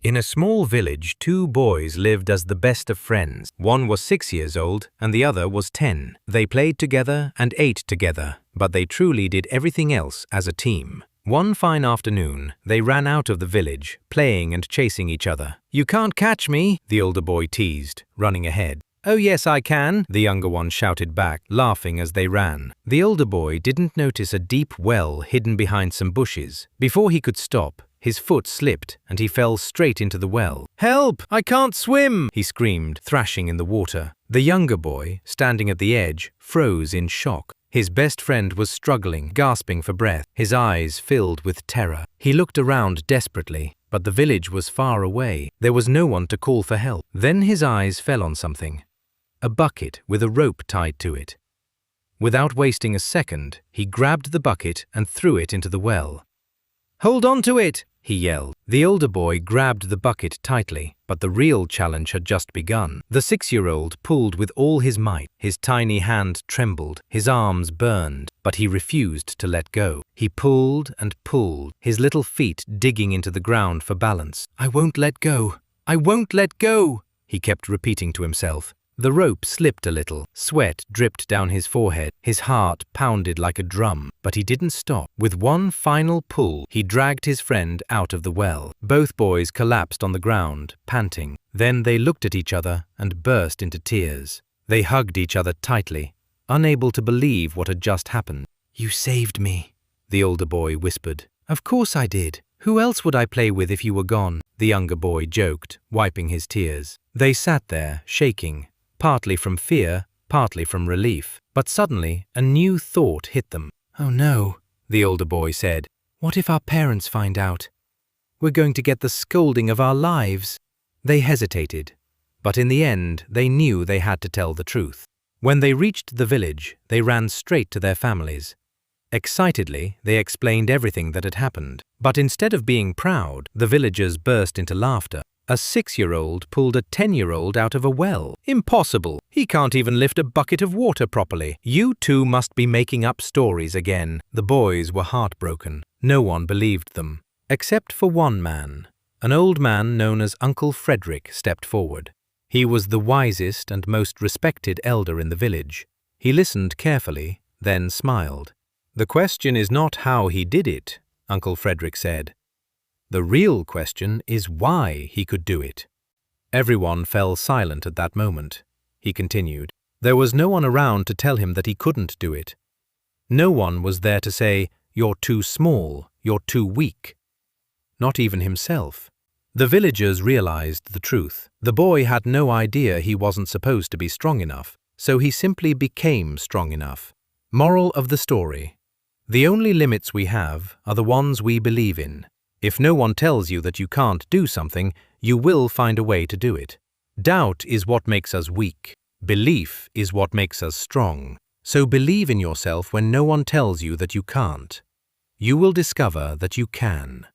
In a small village, two boys lived as the best of friends. One was 6 years old and the other was 10. They played together and ate together, but they truly did everything else as a team. One fine afternoon, they ran out of the village, playing and chasing each other. "You can't catch me," the older boy teased, running ahead. "Oh yes, I can," the younger one shouted back, laughing as they ran. The older boy didn't notice a deep well hidden behind some bushes. Before he could stop, his foot slipped and he fell straight into the well. "Help! I can't swim!" he screamed, thrashing in the water. The younger boy, standing at the edge, froze in shock. His best friend was struggling, gasping for breath, his eyes filled with terror. He looked around desperately, but the village was far away. There was no one to call for help. Then his eyes fell on something. A bucket with a rope tied to it. Without wasting a second, he grabbed the bucket and threw it into the well. "Hold on to it!" he yelled. The older boy grabbed the bucket tightly, but the real challenge had just begun. The 6-year-old pulled with all his might. His tiny hand trembled, his arms burned, but he refused to let go. He pulled and pulled, his little feet digging into the ground for balance. "I won't let go! I won't let go!" he kept repeating to himself. The rope slipped a little, sweat dripped down his forehead, his heart pounded like a drum, but he didn't stop. With one final pull, he dragged his friend out of the well. Both boys collapsed on the ground, panting. Then they looked at each other and burst into tears. They hugged each other tightly, unable to believe what had just happened. "You saved me," the older boy whispered. "Of course I did. Who else would I play with if you were gone?" the younger boy joked, wiping his tears. They sat there, shaking, partly from fear, partly from relief. But suddenly, a new thought hit them. "Oh no," the older boy said. "What if our parents find out? We're going to get the scolding of our lives." They hesitated, but in the end, they knew they had to tell the truth. When they reached the village, they ran straight to their families. Excitedly, they explained everything that had happened. But instead of being proud, the villagers burst into laughter. A 6-year-old pulled a 10-year-old out of a well. "Impossible! He can't even lift a bucket of water properly. You two must be making up stories again." The boys were heartbroken. No one believed them. Except for one man. An old man known as Uncle Frederick stepped forward. He was the wisest and most respected elder in the village. He listened carefully, then smiled. "The question is not how he did it," Uncle Frederick said. "The real question is why he could do it." Everyone fell silent at that moment. He continued. There was no one around to tell him that he couldn't do it. No one was there to say, "You're too small, you're too weak." Not even himself. The villagers realized the truth. The boy had no idea he wasn't supposed to be strong enough, so he simply became strong enough. Moral of the story: the only limits we have are the ones we believe in. If no one tells you that you can't do something, you will find a way to do it. Doubt is what makes us weak. Belief is what makes us strong. So believe in yourself when no one tells you that you can't. You will discover that you can.